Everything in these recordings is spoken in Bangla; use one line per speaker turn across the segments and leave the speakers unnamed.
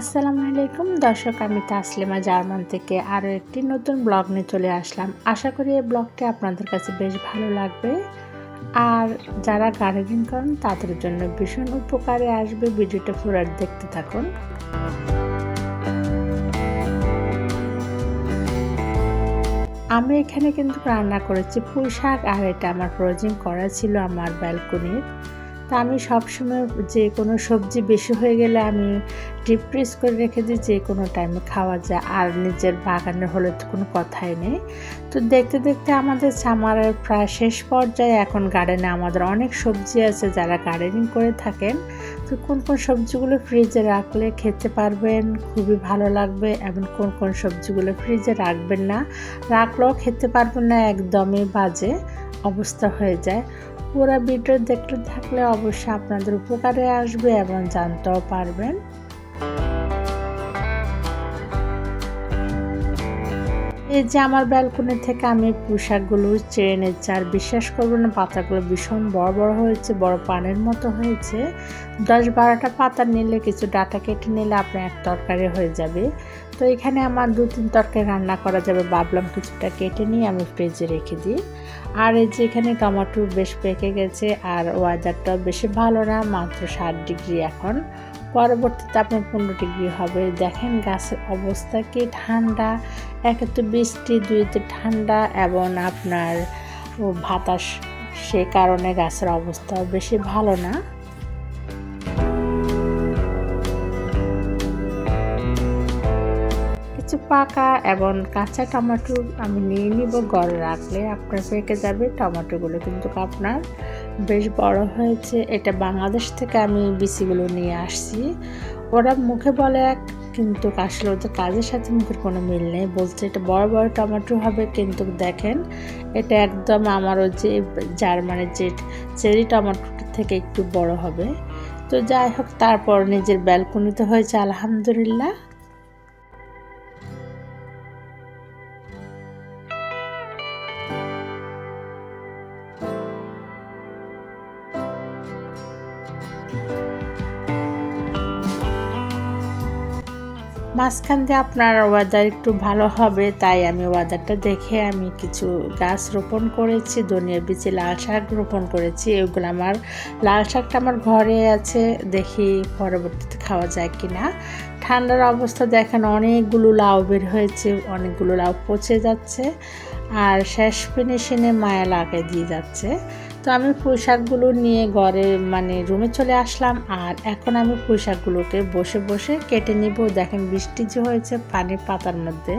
আসসালামু আলাইকুম দর্শক, আমি তাসলিমা জার্মান থেকে আরও একটি নতুন ব্লগ নিয়ে চলে আসলাম। আশা করি এই ব্লগটি আপনাদের কাছে বেশ ভালো লাগবে, আর যারা গার্ডেনিং করেন তাদের জন্য ভীষণ উপকারে আসবে। ভিডিওটা পুরো দেখতে থাকুন। আমি এখানে কিন্তু রান্না করেছি পুঁই শাক, আর এটা আমার ফ্রোজিং করা ছিল আমার ব্যালকনির। তা আমি সবসময় যে কোনো সবজি বেশি হয়ে গেলে আমি ডিপ ফ্রিজ করে রেখে দিই, যে কোনো টাইমে খাওয়া যায়। আর নিজের বাগানের হলে তো কোনো কথাই নেই। তো দেখতে দেখতে আমাদের সামারের প্রায় শেষ পর্যায়ে। এখন গার্ডেনে আমাদের অনেক সবজি আছে, যারা গার্ডেনিং করে থাকেন তো কোন কোন সবজিগুলো ফ্রিজে রাখলে খেতে পারবেন, খুবই ভালো লাগবে, এবং কোন কোন সবজিগুলো ফ্রিজে রাখবেন না, রাখলেও খেতে পারবেন না, একদমই বাজে অবস্থা হয়ে যায়। পুরো ভিডিও দেখতে থাকলে অবশ্যই আপনাদের উপকারে আসবে এবং জানতেও পারবেন। এই যে আমার ব্যালকনি থেকে আমি পুঁই শাকগুলো চেয়ে এনেছি, আর বিশ্বাস করবেন না, পাতাগুলো ভীষণ বড় বড় হয়েছে, বড় পানের মতো হয়েছে। 10-12টা পাতা নিলে, কিছু ডাঁটা কেটে নিলে আপনার এক তরকারি হয়ে যাবে। তো এখানে আমার 2-3 তরকারি রান্না করা যাবে, ভাবলাম কিছুটা কেটে নিয়ে আমি ফ্রিজে রেখে দিই। আর এই যে এখানে টমেটো বেশ পেকে গেছে, আর ওয়েদারটাও বেশি ভালো না, মাত্র 7 ডিগ্রি এখন, পরবর্তীতে আপনার 15 ডিগ্রি হবে। দেখেন গাছের অবস্থা কি ঠান্ডা, একে তো বৃষ্টি, দুইতে ঠান্ডা, এবং আপনার বাতাস, সে কারণে গাছের অবস্থাও বেশি ভালো না। কিছু পাকা এবং কাঁচা টমেটো আমি নিয়ে নিব, ঘরে রাখলে আপনার পেকে যাবে। টমেটোগুলো কিন্তু আপনার বেশ বড় হয়েছে। এটা বাংলাদেশ থেকে আমি বিচিগুলো নিয়ে আসছি। ওরা মুখে বলে এক, কিন্তু আসলে ওদের কাজের সাথে মুখের কোনো মিল নেই। বলছে এটা বড় বড় টমেটো হবে, কিন্তু দেখেন এটা একদম আমারও যে জার্মানির যে চেরি টমেটোটা থেকে একটু বড় হবে। তো যাই হোক, তারপর নিজের ব্যালকনিতে হয়েছে আলহামদুলিল্লাহ। মাঝখান দিয়ে আপনার ওয়েদার একটু ভালো হবে, তাই আমি ওয়েদারটা দেখে আমি কিছু গাছ রোপণ করেছি। ধনিয়া বিচি, লাল শাক রোপণ করেছি। এগুলো আমার লাল শাকটা আমার ঘরে আছে, দেখি পরবর্তীতে খাওয়া যায় কিনা। ঠান্ডার অবস্থা দেখেন, অনেকগুলো লাউ বের হয়েছে, অনেকগুলো লাউ পচে যাচ্ছে, আর শেষ ফিনিশিংয়ে মায়া লাগিয়ে দিয়ে যাচ্ছে। তো আমি পুঁই শাকগুলো নিয়ে ঘরে রুমে চলে আসলাম, আর এখন আমি পুঁই শাকগুলোকে বসে বসে কেটে নিব। দেখেন বৃষ্টি যে হয়েছে পানির পাতার মধ্যে।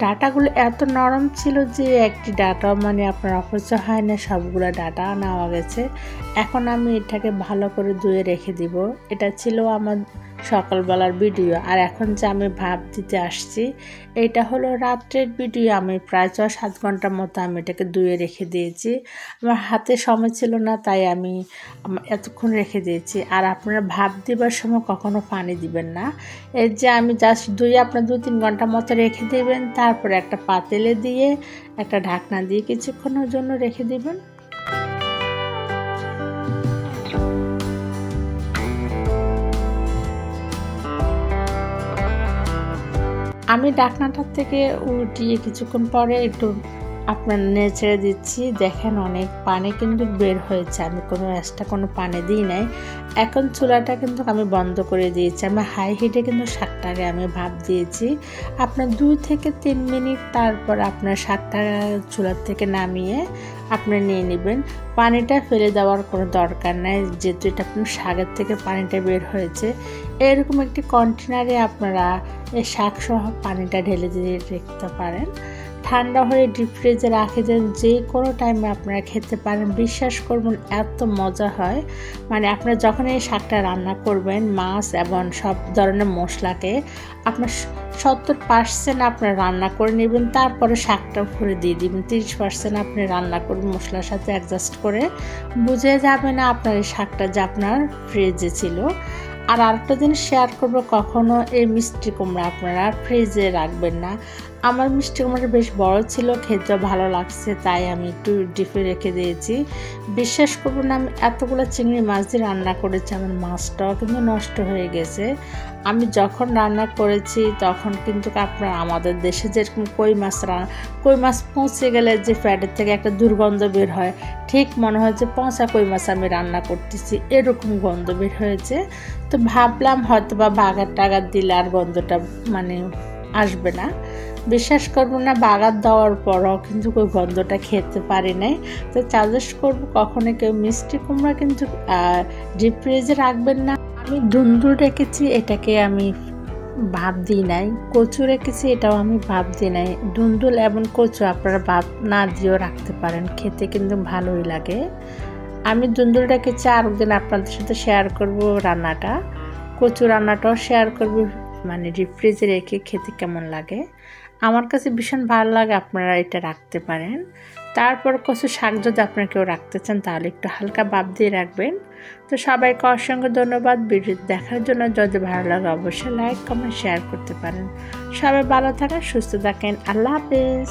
ডাটাগুলো এত নরম ছিল যে একটি ডাটা আপনার অপচয় হয় না, সবগুলো ডাটা নেওয়া গেছে। এখন আমি এটাকে ভালো করে ধুয়ে রেখে দিব। এটা ছিল আমার সকালবেলার ভিডিও। আর এখন যে আমি ভাপ দিতে আসছি, এটা হলো রাত্রের ভিডিও। আমি প্রায় 6-7 ঘন্টার মতো আমি এটাকে ধুয়ে রেখে দিয়েছি। আমার হাতে সময় ছিল না, তাই আমি এতক্ষণ রেখে দিয়েছি। আর আপনারা ভাপ দিবার সময় কখনো পানি দিবেন না। এই যে আমি জাস্ট ধুয়ে আপনার 2-3 ঘন্টার মতো রেখে দেবেন, তারপরে একটা পাতিলে দিয়ে একটা ঢাকনা দিয়ে কিছুক্ষণের জন্য রেখে দিবেন। আমি ঢাকনাটার থেকে উল্টিয়ে কিছুক্ষণ পরে একটু আপনার নেড়ে দিচ্ছি। দেখেন অনেক পানি কিন্তু বের হয়েছে, আমি কোনো এক্সট্রা কোনো পানি দিই নাই। এখন চুলাটা কিন্তু আমি বন্ধ করে দিয়েছি। আমি হাই হিটে কিন্তু শাকটাকে আমি ভাপ দিয়েছি আপনার 2 থেকে 3 মিনিট। তারপর আপনার শাকটা চুলার থেকে নামিয়ে আপনি নিয়ে নেবেন। পানিটা ফেলে দেওয়ার কোনো দরকার নাই, যেহেতু এটা আপনার শাকের থেকে পানিটা বের হয়েছে। এরকম একটি কন্টেনারে আপনারা এই শাকসহ পানিটা ঢেলে দিয়ে রাখতে পারেন। ঠান্ডা হয়ে ডিপ ফ্রিজে রাখে দেন, যে কোনো টাইমে আপনারা খেতে পারেন। বিশ্বাস করবেন এত মজা হয়। আপনারা যখন এই শাকটা রান্না করবেন, মাছ এবং সব ধরনের মশলাকে আপনার 70% আপনার রান্না করে নেবেন, তারপরে শাকটা ভরে দিয়ে দিবেন। 30% আপনি রান্না করবেন মশলার সাথে অ্যাডজাস্ট করে। বুঝে যাবে না আপনার এই শাকটা যে আপনার ফ্রিজে ছিল। আর আরেকটা জিনিস শেয়ার করবো, কখনো এই মিষ্টি কুমড়া আপনারা ফ্রিজে রাখবেন না। আমার মিষ্টি কুমড়াটা বেশ বড় ছিল, খেতে ভালো লাগছে, তাই আমি একটু ডিপে রেখে দিয়েছি। বিশ্বাস করবো না, আমি এতগুলো চিংড়ি মাছ দিয়ে রান্না করেছি, আমার মাছটাও কিন্তু নষ্ট হয়ে গেছে। আমি যখন রান্না করেছি তখন কিন্তু আপনার আমাদের দেশে যেরকম কই মাছ পৌঁছে গেলে যে ফ্যাটের থেকে একটা দুর্গন্ধ বের হয়, ঠিক মনে হয় যে পচা কই মাছ আমি রান্না করতেছি, এরকম গন্ধ বের হয়েছে। তো ভাবলাম হয়তো বা বাগার টাগার দিলে আর গন্ধটা মানে আসবে না। বিশ্বাস করবো না, বাগার দেওয়ার পরও কিন্তু ওই গন্ধটা খেতে পারি নাই। তো সাজেস্ট করবো কখনো কেউ মিষ্টি কুমড়া কিন্তু ডিপ ফ্রিজে রাখবেন না। আমি দুন্দুল রেখেছি, এটাকে আমি ভাপ দিই নাই। কচু রেখেছি, এটাও আমি ভাপ দিই নাই। দুন্দুল এবং কচু আপনারা ভাপ না দিয়েও রাখতে পারেন, খেতে কিন্তু ভালোই লাগে। আমি দুন্দুল রেখেছি, আর একদিন আপনাদের সাথে শেয়ার করব রান্নাটা, কচু রান্নাটাও শেয়ার করব, মানে ডিপ ফ্রিজে রেখে খেতে কেমন লাগে। আমার কাছে ভীষণ ভালো লাগে, আপনারা এটা রাখতে পারেন। তারপর কচু শাক যদি আপনারা কেউ রাখতে চান তাহলে একটু হালকা ভাপ দিয়ে রাখবেন। তো সবাইকে অসংখ্য ধন্যবাদ ভিডিও দেখার জন্য। যদি ভালো লাগে অবশ্যই লাইক কমেন্ট শেয়ার করতে পারেন। সবাই ভালো থাকেন, সুস্থ থাকেন, আল্লাহ হাফেজ।